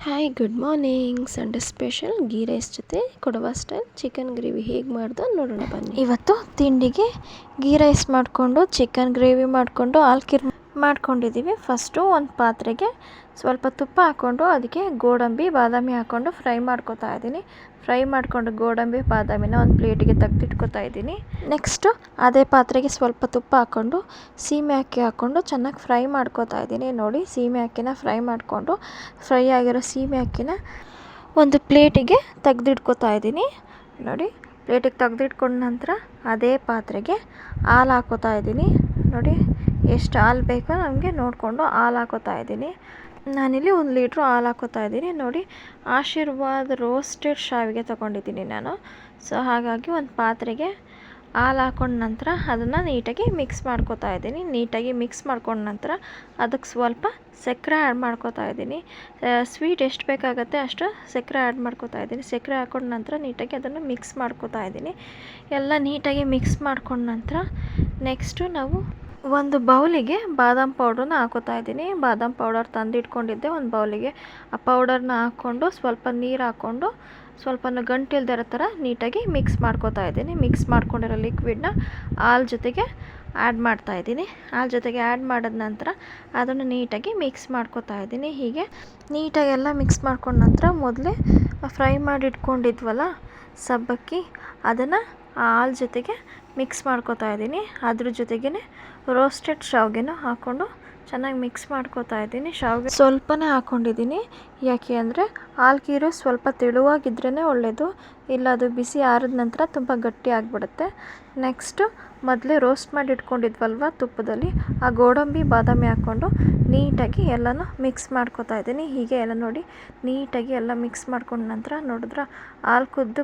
Hi good morning. Sunday special ghee rice ಜೊತೆ Kodava style chicken gravy ಹೇಗೆ ಮಾಡ್ದೋ ನೋಡೋಣ ಬನ್ನಿ. ಇವತ್ತು ತಿಂಡಿಗೆ ಗೀ ರೈಸ್ ಮಾಡಿಕೊಂಡು ಚಿಕನ್ ಗ್ರೇವಿ ಮಾಡಿಕೊಂಡು ಆಲ್ಕಿರ್ ಮಾಡ್ಕೊಂಡಿದ್ದೀವಿ. ಫಸ್ಟು ಒಂದು ಪಾತ್ರೆಗೆ ಸ್ವಲ್ಪ ತುಪ್ಪ ಹಾಕ್ಕೊಂಡು ಅದಕ್ಕೆ ಗೋಡಂಬಿ ಬಾದಾಮಿ ಹಾಕ್ಕೊಂಡು ಫ್ರೈ ಮಾಡ್ಕೊತಾ ಇದ್ದೀನಿ. ಫ್ರೈ ಮಾಡಿಕೊಂಡು ಗೋಡಂಬಿ ಬಾದಾಮಿನ ಒಂದು ಪ್ಲೇಟಿಗೆ ತೆಗೆದಿಟ್ಕೊತಾ ಇದ್ದೀನಿ. ನೆಕ್ಸ್ಟು ಅದೇ ಪಾತ್ರೆಗೆ ಸ್ವಲ್ಪ ತುಪ್ಪ ಹಾಕ್ಕೊಂಡು ಸೀಮೆ ಅಕ್ಕಿ ಹಾಕ್ಕೊಂಡು ಚೆನ್ನಾಗಿ ಫ್ರೈ ಮಾಡ್ಕೊತಾ ಇದ್ದೀನಿ. ನೋಡಿ, ಸೀಮೆ ಅಕ್ಕಿನ ಫ್ರೈ ಮಾಡಿಕೊಂಡು ಫ್ರೈ ಆಗಿರೋ ಸೀಮೆ ಅಕ್ಕಿನ ಒಂದು ಪ್ಲೇಟಿಗೆ ತೆಗೆದಿಟ್ಕೊತಾ ಇದ್ದೀನಿ. ನೋಡಿ, ಪ್ಲೇಟಿಗೆ ತೆಗೆದಿಟ್ಕೊಂಡ ನಂತರ ಅದೇ ಪಾತ್ರೆಗೆ ಹಾಲು ಹಾಕೋತಾ ಇದ್ದೀನಿ. ನೋಡಿ, ಎಷ್ಟು ಹಾಲು ಬೇಕೋ ನಮಗೆ ನೋಡಿಕೊಂಡು ಹಾಲು ಹಾಕೋತಾ ಇದ್ದೀನಿ. ನಾನಿಲ್ಲಿ 1 ಲೀಟ್ರು ಹಾಲು ಹಾಕೋತಾ ಇದ್ದೀನಿ. ನೋಡಿ, ಆಶೀರ್ವಾದ್ ರೋಸ್ಟೆಡ್ ಶಾವಿಗೆ ತೊಗೊಂಡಿದ್ದೀನಿ ನಾನು. ಸೊ ಹಾಗಾಗಿ ಒಂದು ಪಾತ್ರೆಗೆ ಹಾಲು ಹಾಕೊಂಡ ನಂತರ ಅದನ್ನು ನೀಟಾಗಿ ಮಿಕ್ಸ್ ಮಾಡ್ಕೊತಾ ಇದ್ದೀನಿ. ನೀಟಾಗಿ ಮಿಕ್ಸ್ ಮಾಡ್ಕೊಂಡ ನಂತರ ಅದಕ್ಕೆ ಸ್ವಲ್ಪ ಸಕ್ಕರೆ ಆ್ಯಡ್ ಮಾಡ್ಕೊತಾ ಇದ್ದೀನಿ. ಸ್ವೀಟ್ ಎಷ್ಟು ಬೇಕಾಗುತ್ತೆ ಅಷ್ಟು ಸಕ್ಕರೆ ಆ್ಯಡ್ ಮಾಡ್ಕೊತಾ ಇದ್ದೀನಿ. ಸಕ್ಕರೆ ಹಾಕೊಂಡ ನಂತರ ನೀಟಾಗಿ ಅದನ್ನು ಮಿಕ್ಸ್ ಮಾಡ್ಕೊತಾ ಇದ್ದೀನಿ. ಎಲ್ಲ ನೀಟಾಗಿ ಮಿಕ್ಸ್ ಮಾಡ್ಕೊಂಡ ನಂತರ ನೆಕ್ಸ್ಟು ನಾವು ಒಂದು ಬೌಲಿಗೆ ಬಾದಾಮ್ ಪೌಡ್ರನ್ನ ಹಾಕೋತಾ ಇದ್ದೀನಿ. ಬಾದಾಮ್ ಪೌಡರ್ ತಂದಿಟ್ಕೊಂಡಿದ್ದೆ ಒಂದು ಬೌಲಿಗೆ. ಆ ಪೌಡರ್ನ ಹಾಕ್ಕೊಂಡು ಸ್ವಲ್ಪ ನೀರು ಹಾಕ್ಕೊಂಡು ಸ್ವಲ್ಪ ಗಂಟಿಲ್ದೇ ಇರೋ ಥರ ನೀಟಾಗಿ ಮಿಕ್ಸ್ ಮಾಡ್ಕೊತಾ ಇದ್ದೀನಿ. ಮಿಕ್ಸ್ ಮಾಡ್ಕೊಂಡಿರೋ ಲಿಕ್ವಿಡ್ನ ಹಾಲು ಜೊತೆಗೆ ಆ್ಯಡ್ ಮಾಡ್ತಾಯಿದ್ದೀನಿ. ಹಾಲು ಜೊತೆಗೆ ಆ್ಯಡ್ ಮಾಡಿದ ನಂತರ ಅದನ್ನು ನೀಟಾಗಿ ಮಿಕ್ಸ್ ಮಾಡ್ಕೊತಾ ಇದ್ದೀನಿ. ಹೀಗೆ ನೀಟಾಗಿ ಎಲ್ಲ ಮಿಕ್ಸ್ ಮಾಡ್ಕೊಂಡ ನಂತರ ಮೊದಲೇ ಫ್ರೈ ಮಾಡಿ ಇಟ್ಕೊಂಡಿದ್ವಲ್ಲ ಸಬ್ಬಕ್ಕಿ, ಅದನ್ನು ಆ ಹಾಲು ಜೊತೆಗೆ ಮಿಕ್ಸ್ ಮಾಡ್ಕೊತಾ ಇದ್ದೀನಿ. ಅದ್ರ ಜೊತೆಗೇ ರೋಸ್ಟೆಡ್ ಶಾವಿಗೆನ ಹಾಕ್ಕೊಂಡು ಚೆನ್ನಾಗಿ ಮಿಕ್ಸ್ ಮಾಡ್ಕೊತಾ ಇದ್ದೀನಿ. ಶಾವಿಗೆ ಸ್ವಲ್ಪನೇ ಹಾಕ್ಕೊಂಡಿದ್ದೀನಿ. ಯಾಕೆ ಅಂದರೆ ಹಾಲ್ಗೀರು ಸ್ವಲ್ಪ ತೆಳುವಾಗಿದ್ರೇ ಒಳ್ಳೆಯದು, ಇಲ್ಲ ಅದು ಬಿಸಿ ಆರಿದ ನಂತರ ತುಂಬ ಗಟ್ಟಿ ಆಗಿಬಿಡುತ್ತೆ. ನೆಕ್ಸ್ಟು ಮೊದಲೇ ರೋಸ್ಟ್ ಮಾಡಿ ಇಟ್ಕೊಂಡಿದ್ವಲ್ವ ತುಪ್ಪದಲ್ಲಿ, ಆ ಗೋಡಂಬಿ ಬಾದಾಮಿ ಹಾಕ್ಕೊಂಡು ನೀಟಾಗಿ ಎಲ್ಲನೂ ಮಿಕ್ಸ್ ಮಾಡ್ಕೊತಾ ಇದ್ದೀನಿ. ಹೀಗೆ ಎಲ್ಲ ನೋಡಿ ನೀಟಾಗಿ ಎಲ್ಲ ಮಿಕ್ಸ್ ಮಾಡ್ಕೊಂಡ ನಂತರ ನೋಡಿದ್ರೆ ಹಾಲು ಕುದ್ದು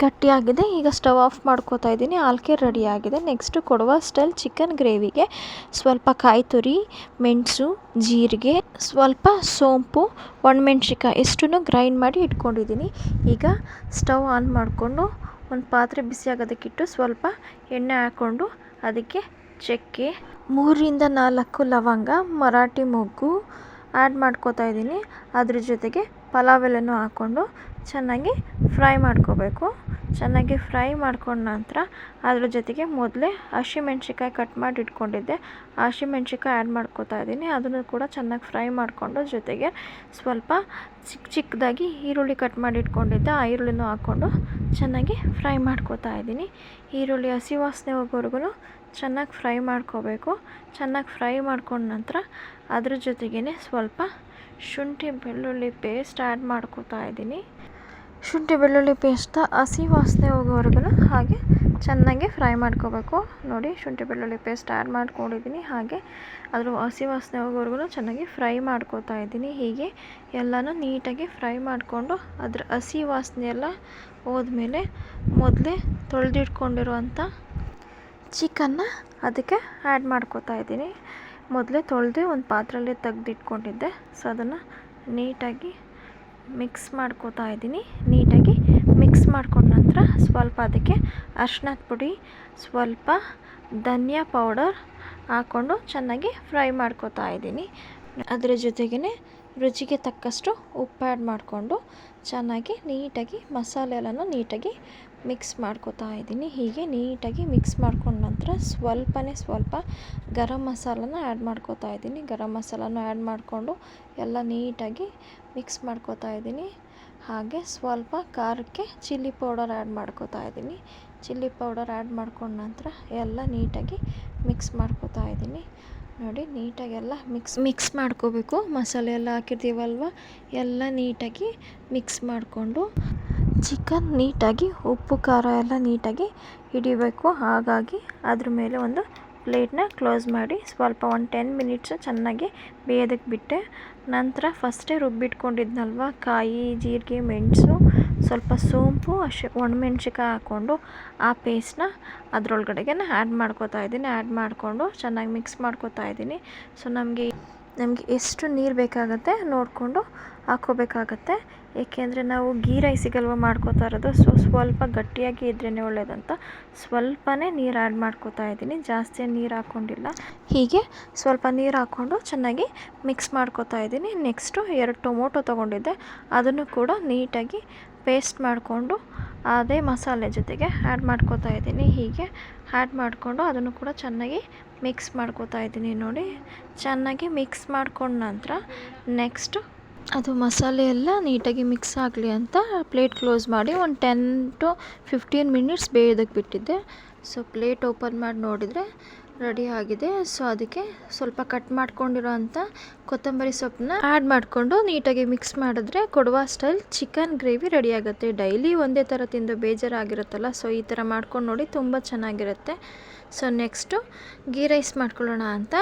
ಗಟ್ಟಿಯಾಗಿದೆ. ಈಗ ಸ್ಟವ್ ಆಫ್ ಮಾಡ್ಕೊತಾ ಇದ್ದೀನಿ. ಹಾಲ್ಕೆ ರೆಡಿ ಆಗಿದೆ. ನೆಕ್ಸ್ಟು ಕೊಡವ ಸ್ಟೈಲ್ ಚಿಕನ್ ಗ್ರೇವಿಗೆ ಸ್ವಲ್ಪ ಕಾಯಿ ತುರಿ, ಮೆಣಸು, ಜೀರಿಗೆ, ಸ್ವಲ್ಪ ಸೋಂಪು, ಒಣಮೆಣ್ಸಿಕಾಯಿ ಇಷ್ಟನ್ನು ಗ್ರೈಂಡ್ ಮಾಡಿ ಇಟ್ಕೊಂಡಿದ್ದೀನಿ. ಈಗ ಸ್ಟವ್ ಆನ್ ಮಾಡಿಕೊಂಡು ಒಂದು ಪಾತ್ರೆ ಬಿಸಿ ಆಗೋದಕ್ಕಿಟ್ಟು ಸ್ವಲ್ಪ ಎಣ್ಣೆ ಹಾಕ್ಕೊಂಡು ಅದಕ್ಕೆ ಚಕ್ಕೆ, 3ರಿಂದ 4 ಲವಂಗ, ಮರಾಠಿ ಮೊಗ್ಗು ಆ್ಯಡ್ ಮಾಡ್ಕೊತಾ ಇದ್ದೀನಿ. ಅದ್ರ ಜೊತೆಗೆ ಪಲಾವ್ ಎಲೆನೂ ಹಾಕ್ಕೊಂಡು ಚೆನ್ನಾಗಿ ಫ್ರೈ ಮಾಡ್ಕೋಬೇಕು. ಚೆನ್ನಾಗಿ ಫ್ರೈ ಮಾಡ್ಕೊಂಡ ನಂತರ ಅದ್ರ ಜೊತೆಗೆ ಮೊದಲೇ ಹಸಿಮೆಣ್ಸಿಕಾಯಿ ಕಟ್ ಮಾಡಿ ಇಟ್ಕೊಂಡಿದ್ದೆ, ಹಸಿಮೆಣ್ಸಿಕಾಯಿ ಆ್ಯಡ್ ಮಾಡ್ಕೊತಾ ಇದ್ದೀನಿ. ಅದನ್ನು ಕೂಡ ಚೆನ್ನಾಗಿ ಫ್ರೈ ಮಾಡಿಕೊಂಡು ಜೊತೆಗೆ ಸ್ವಲ್ಪ ಚಿಕ್ಕದಾಗಿ ಈರುಳ್ಳಿ ಕಟ್ ಮಾಡಿ ಇಟ್ಕೊಂಡಿದ್ದೆ, ಆ ಈರುಳ್ಳಿನೂ ಹಾಕ್ಕೊಂಡು ಚೆನ್ನಾಗಿ ಫ್ರೈ ಮಾಡ್ಕೊತಾ ಇದ್ದೀನಿ. ಈರುಳ್ಳಿ ಹಸಿ ವಾಸನೆ ಹೋಗೋವರೆಗೂ ಚೆನ್ನಾಗಿ ಫ್ರೈ ಮಾಡ್ಕೋಬೇಕು. ಚೆನ್ನಾಗಿ ಫ್ರೈ ಮಾಡ್ಕೊಂಡ ನಂತರ ಅದ್ರ ಜೊತೆಗೇ ಸ್ವಲ್ಪ ಶುಂಠಿ ಬೆಳ್ಳುಳ್ಳಿ ಪೇಸ್ಟ್ ಆ್ಯಡ್ ಮಾಡ್ಕೊತಾ ಇದ್ದೀನಿ. ಶುಂಠಿ ಬೆಳ್ಳುಳ್ಳಿ ಪೇಸ್ಟ್ ಹಸಿ ವಾಸನೆ ಹೋಗೋವರೆಗೂ ಹಾಗೆ ಚೆನ್ನಾಗಿ ಫ್ರೈ ಮಾಡ್ಕೋಬೇಕು. ನೋಡಿ, ಶುಂಠಿ ಬೆಳ್ಳುಳ್ಳಿ ಪೇಸ್ಟ್ ಆ್ಯಡ್ ಮಾಡ್ಕೊಂಡಿದ್ದೀನಿ. ಹಾಗೆ ಅದ್ರ ಹಸಿ ವಾಸನೆ ಹೋಗೋವರೆಗೂ ಚೆನ್ನಾಗಿ ಫ್ರೈ ಮಾಡ್ಕೋತಾ ಇದ್ದೀನಿ. ಹೀಗೆ ಎಲ್ಲನೂ ನೀಟಾಗಿ ಫ್ರೈ ಮಾಡಿಕೊಂಡು ಅದ್ರ ಹಸಿ ವಾಸನೆ ಎಲ್ಲ ಹೋದ್ಮೇಲೆ ಮೊದಲೇ ತೊಳೆದಿಟ್ಕೊಂಡಿರುವಂಥ ಚಿಕನ್ನ ಅದಕ್ಕೆ ಆ್ಯಡ್ ಮಾಡ್ಕೋತಾ ಇದ್ದೀನಿ. ಮೊದಲೇ ತೊಳೆದು ಒಂದು ಪಾತ್ರೆಯಲ್ಲಿ ತೆಗೆದಿಟ್ಕೊಂಡಿದ್ದೆ. ಸೊ ಅದನ್ನು ನೀಟಾಗಿ ಮಿಕ್ಸ್ ಮಾಡ್ಕೋತಾ ಇದ್ದೀನಿ. ನೀಟಾಗಿ ಮಿಕ್ಸ್ ಮಾಡ್ಕೊಂಡ ನಂತರ ಸ್ವಲ್ಪ ಅದಕ್ಕೆ ಅರಿಶಿನದ ಪುಡಿ, ಸ್ವಲ್ಪ ಧನಿಯಾ ಪೌಡರ್ ಹಾಕ್ಕೊಂಡು ಚೆನ್ನಾಗಿ ಫ್ರೈ ಮಾಡ್ಕೋತಾ ಇದ್ದೀನಿ. ಅದರ ಜೊತೆಗೇ ರುಚಿಗೆ ತಕ್ಕಷ್ಟು ಉಪ್ಪು ಆ್ಯಡ್ ಮಾಡಿಕೊಂಡು ಚೆನ್ನಾಗಿ ನೀಟಾಗಿ ಮಸಾಲೆ ಎಲ್ಲನೂ ನೀಟಾಗಿ ಮಿಕ್ಸ್ ಮಾಡ್ಕೋತಾ ಇದ್ದೀನಿ. ಹೀಗೆ ನೀಟಾಗಿ ಮಿಕ್ಸ್ ಮಾಡ್ಕೊಂಡ ನಂತರ ಸ್ವಲ್ಪ ಗರಂ ಮಸಾಲನ ಆ್ಯಡ್ ಮಾಡ್ಕೋತಾ ಇದ್ದೀನಿ. ಗರಂ ಮಸಾಲನೂ ಆ್ಯಡ್ ಮಾಡಿಕೊಂಡು ಎಲ್ಲ ನೀಟಾಗಿ ಮಿಕ್ಸ್ ಮಾಡ್ಕೋತಾ ಇದ್ದೀನಿ. ಹಾಗೆ ಸ್ವಲ್ಪ ಖಾರಕ್ಕೆ ಚಿಲ್ಲಿ ಪೌಡರ್ ಆ್ಯಡ್ ಮಾಡ್ಕೋತಾ ಇದ್ದೀನಿ. ಚಿಲ್ಲಿ ಪೌಡರ್ ಆ್ಯಡ್ ಮಾಡ್ಕೊಂಡ ನಂತರ ಎಲ್ಲ ನೀಟಾಗಿ ಮಿಕ್ಸ್ ಮಾಡ್ಕೋತಾ ಇದ್ದೀನಿ. ನೋಡಿ, ನೀಟಾಗೆಲ್ಲ ಮಿಕ್ಸ್ ಮಾಡ್ಕೋಬೇಕು. ಮಸಾಲೆ ಎಲ್ಲ ಹಾಕಿರ್ತೀವಲ್ವ, ಎಲ್ಲ ನೀಟಾಗಿ ಮಿಕ್ಸ್ ಮಾಡಿಕೊಂಡು ಚಿಕನ್ ನೀಟಾಗಿ ಉಪ್ಪು ಖಾರ ಎಲ್ಲ ನೀಟಾಗಿ ಹಿಡಿಬೇಕು. ಹಾಗಾಗಿ ಅದ್ರ ಮೇಲೆ ಒಂದು ಪ್ಲೇಟ್ನ ಕ್ಲೋಸ್ ಮಾಡಿ ಸ್ವಲ್ಪ ಒಂದು 10 ಮಿನಿಟ್ಸು ಚೆನ್ನಾಗಿ ಬೇಯೋದಕ್ಕೆ ಬಿಟ್ಟೆ. ನಂತರ ಫಸ್ಟೇ ರುಬ್ಬಿಟ್ಕೊಂಡಿದ್ನಲ್ವ ಕಾಯಿ, ಜೀರಿಗೆ, ಮೆಣಸು, ಸ್ವಲ್ಪ ಸೋಂಪು, ಒಣಮೆಣ್ಸಿಕಾಯಿ ಹಾಕ್ಕೊಂಡು ಆ ಪೇಸ್ಟ್ನ ಅದರೊಳಗಡೆಗೆ ಆ್ಯಡ್ ಮಾಡ್ಕೋತಾ ಇದ್ದೀನಿ. ಆ್ಯಡ್ ಮಾಡಿಕೊಂಡು ಚೆನ್ನಾಗಿ ಮಿಕ್ಸ್ ಮಾಡ್ಕೋತಾ ಇದ್ದೀನಿ. ಸೊ ನಮಗೆ ನಮಗೆ ಎಷ್ಟು ನೀರು ಬೇಕಾಗುತ್ತೆ ನೋಡಿಕೊಂಡು ಹಾಕ್ಕೋಬೇಕಾಗತ್ತೆ. ಏಕೆಂದರೆ ನಾವು ಗೀ ರೈಸಿಗಲ್ವ ಮಾಡ್ಕೋತಾ ಇರೋದು, ಸೊ ಸ್ವಲ್ಪ ಗಟ್ಟಿಯಾಗಿ ಇದ್ರೇ ಒಳ್ಳೇದಂತ ಸ್ವಲ್ಪನೇ ನೀರು ಆ್ಯಡ್ ಮಾಡ್ಕೋತಾ ಇದ್ದೀನಿ, ಜಾಸ್ತಿ ನೀರು ಹಾಕ್ಕೊಂಡಿಲ್ಲ. ಹೀಗೆ ಸ್ವಲ್ಪ ನೀರು ಹಾಕ್ಕೊಂಡು ಚೆನ್ನಾಗಿ ಮಿಕ್ಸ್ ಮಾಡ್ಕೋತಾ ಇದ್ದೀನಿ. ನೆಕ್ಸ್ಟು 2 ಟೊಮೊಟೊ ತೊಗೊಂಡಿದ್ದೆ, ಅದನ್ನು ಕೂಡ ನೀಟಾಗಿ ಪೇಸ್ಟ್ ಮಾಡಿಕೊಂಡು ಅದೇ ಮಸಾಲೆ ಜೊತೆಗೆ ಆ್ಯಡ್ ಮಾಡ್ಕೋತಾ ಇದ್ದೀನಿ. ಹೀಗೆ ಆ್ಯಡ್ ಮಾಡಿಕೊಂಡು ಅದನ್ನು ಕೂಡ ಚೆನ್ನಾಗಿ ಮಿಕ್ಸ್ ಮಾಡ್ಕೋತಾ ಇದ್ದೀನಿ. ನೋಡಿ, ಚೆನ್ನಾಗಿ ಮಿಕ್ಸ್ ಮಾಡ್ಕೊಂಡ ನಂತರ ನೆಕ್ಸ್ಟು ಅದು ಮಸಾಲೆ ಎಲ್ಲ ನೀಟಾಗಿ ಮಿಕ್ಸ್ ಆಗಲಿ ಅಂತ ಪ್ಲೇಟ್ ಕ್ಲೋಸ್ ಮಾಡಿ ಒಂದು 10 to 15 ಮಿನಿಟ್ಸ್ ಬೇಯೋದಕ್ಕೆ ಬಿಟ್ಟಿದ್ದೆ. ಸೊ ಪ್ಲೇಟ್ ಓಪನ್ ಮಾಡಿ ನೋಡಿದರೆ ರೆಡಿ ಆಗಿದೆ. ಸೊ ಅದಕ್ಕೆ ಸ್ವಲ್ಪ ಕಟ್ ಮಾಡ್ಕೊಂಡಿರೋ ಅಂಥ ಕೊತ್ತಂಬರಿ ಸೊಪ್ಪನ್ನ ಆ್ಯಡ್ ಮಾಡಿಕೊಂಡು ನೀಟಾಗಿ ಮಿಕ್ಸ್ ಮಾಡಿದ್ರೆ Kodava style chicken gravy ready ಆಗುತ್ತೆ. ಡೈಲಿ ಒಂದೇ ಥರ ತಿಂದು ಬೇಜಾರಾಗಿರುತ್ತಲ್ಲ, ಸೊ ಈ ಥರ ಮಾಡ್ಕೊಂಡು ನೋಡಿ, ತುಂಬ ಚೆನ್ನಾಗಿರುತ್ತೆ. ಸೊ ನೆಕ್ಸ್ಟು ಗೀ ರೈಸ್ ಮಾಡ್ಕೊಳ್ಳೋಣ ಅಂತ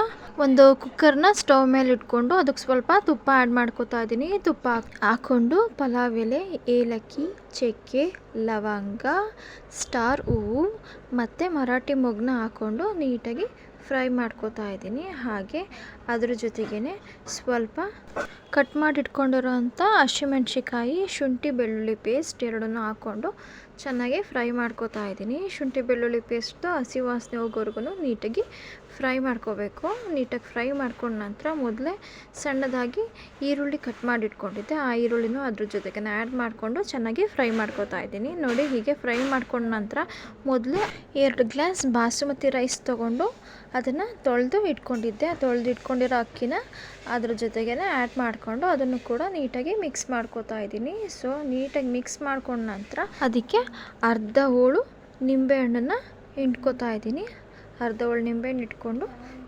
ಒಂದು ಕುಕ್ಕರ್ನ ಸ್ಟವ್ ಮೇಲೆ ಇಟ್ಕೊಂಡು ಅದಕ್ಕೆ ಸ್ವಲ್ಪ ತುಪ್ಪ ಆ್ಯಡ್ ಮಾಡ್ಕೋತಾ ಇದ್ದೀನಿ. ತುಪ್ಪ ಹಾಕ್ಕೊಂಡು ಪಲಾವ್ ಎಲೆ, ಏಲಕ್ಕಿ, ಚಕ್ಕೆ, ಲವಂಗ, ಸ್ಟಾರ್ ಹೂವು ಮತ್ತು ಮರಾಠಿ ಮೊಗ್ಗನ್ನ ಹಾಕ್ಕೊಂಡು ನೀಟಾಗಿ ಫ್ರೈ ಮಾಡ್ಕೋತಾ ಇದ್ದೀನಿ. ಹಾಗೆ ಅದ್ರ ಜೊತೆಗೇ ಸ್ವಲ್ಪ ಕಟ್ ಮಾಡಿ ಇಟ್ಕೊಂಡಿರೋ ಅಂಥ ಹಸಿಮೆಣ್ಸಿಕಾಯಿ, ಶುಂಠಿ ಬೆಳ್ಳುಳ್ಳಿ ಪೇಸ್ಟ್ ಎರಡನ್ನೂ ಹಾಕ್ಕೊಂಡು ಚೆನ್ನಾಗಿ ಫ್ರೈ ಮಾಡ್ಕೋತಾ ಇದ್ದೀನಿ. ಶುಂಠಿ ಬೆಳ್ಳುಳ್ಳಿ ಪೇಸ್ಟು ಹಸಿ ವಾಸನೆ ಹೋಗೋವರೆಗೂ ನೀಟಾಗಿ ಫ್ರೈ ಮಾಡ್ಕೋಬೇಕು. ನೀಟಾಗಿ ಫ್ರೈ ಮಾಡ್ಕೊಂಡ ನಂತರ ಮೊದಲೇ ಸಣ್ಣದಾಗಿ ಈರುಳ್ಳಿ ಕಟ್ ಮಾಡಿ ಇಟ್ಕೊಂಡಿದ್ದೆ, ಆ ಈರುಳ್ಳಿನೂ ಅದ್ರ ಜೊತೆಗೆ ಆ್ಯಡ್ ಮಾಡಿಕೊಂಡು ಚೆನ್ನಾಗಿ ಫ್ರೈ ಮಾಡ್ಕೋತಾ ಇದ್ದೀನಿ. ನೋಡಿ, ಹೀಗೆ ಫ್ರೈ ಮಾಡ್ಕೊಂಡ ನಂತರ ಮೊದಲೇ 2 ಗ್ಲಾಸ್ ಬಾಸುಮತಿ ರೈಸ್ ತೊಗೊಂಡು ಅದನ್ನು ತೊಳೆದು ಇಟ್ಕೊಂಡಿದ್ದೆ. ತೊಳೆದು ಇಟ್ಕೊಂಡಿರೋ ಅಕ್ಕಿನ ಅದ್ರ ಜೊತೆಗೇ ಆ್ಯಡ್ ಮಾಡಿಕೊಂಡು ಅದನ್ನು ಕೂಡ ನೀಟಾಗಿ ಮಿಕ್ಸ್ ಮಾಡ್ಕೋತಾ ಇದ್ದೀನಿ. ಸೊ ನೀಟಾಗಿ ಮಿಕ್ಸ್ ಮಾಡ್ಕೊಂಡ ನಂತರ ಅದಕ್ಕೆ ಅರ್ಧ ಹೋಳು ನಿಂಬೆಹಣ್ಣನ್ನು ಹಿಂಡ್ಕೋತಾ ಇದ್ದೀನಿ. ಅರ್ಧ ಹೋಳು ನಿಂಬೆಹಣ್ಣು ಇಟ್ಕೊಂಡು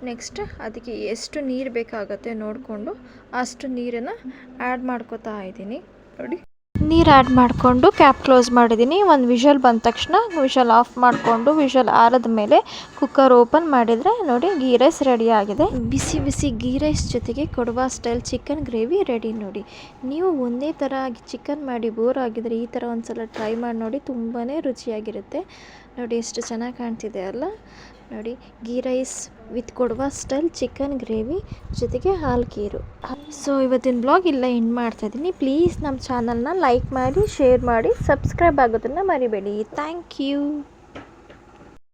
ನೆಕ್ಸ್ಟ್ ಅದಕ್ಕೆ ಎಷ್ಟು ನೀರು ಬೇಕಾಗುತ್ತೆ ನೋಡಿಕೊಂಡು ಅಷ್ಟು ನೀರನ್ನು ಆ್ಯಡ್ ಮಾಡ್ಕೋತಾ ಇದ್ದೀನಿ. ನೋಡಿ, ನೀರು ಆ್ಯಡ್ ಮಾಡಿಕೊಂಡು ಕ್ಯಾಪ್ ಕ್ಲೋಸ್ ಮಾಡಿದ್ದೀನಿ. ಒಂದು ವಿಷಲ್ ಬಂದ ತಕ್ಷಣ ವಿಷಲ್ ಆಫ್ ಮಾಡಿಕೊಂಡು ವಿಷಲ್ ಆರದ ಮೇಲೆ ಕುಕ್ಕರ್ ಓಪನ್ ಮಾಡಿದರೆ ನೋಡಿ, ಗೀ ರೈಸ್ ರೆಡಿ ಆಗಿದೆ. ಬಿಸಿ ಬಿಸಿ ಗೀ ರೈಸ್ ಜೊತೆಗೆ Kodava style chicken gravy ready. ನೋಡಿ, ನೀವು ಒಂದೇ ಥರ ಚಿಕನ್ ಮಾಡಿ ಬೋರ್ ಆಗಿದ್ರೆ ಈ ಥರ ಒಂದು ಸಲ ಟ್ರೈ ಮಾಡಿ ನೋಡಿ, ತುಂಬಾ ರುಚಿಯಾಗಿರುತ್ತೆ. ನೋಡಿ ಎಷ್ಟು ಚೆನ್ನಾಗಿ ಕಾಣ್ತಿದೆ ಅಲ್ಲ. ನೋಡಿ, ghee rice with Kodava style chicken gravy ಜೊತೆಗೆ ಹಾಲು ಖೀರು. ಸೊ ಇವತ್ತಿನ ಬ್ಲಾಗ್ ಇಲ್ಲ ಎಂಡ್ ಮಾಡ್ತಾಯಿದ್ದೀನಿ. ಪ್ಲೀಸ್ ನಮ್ಮ ಚಾನಲ್ನ ಲೈಕ್ ಮಾಡಿ, ಶೇರ್ ಮಾಡಿ, ಸಬ್ಸ್ಕ್ರೈಬ್ ಆಗೋದನ್ನು ಮರಿಬೇಡಿ. Thank you.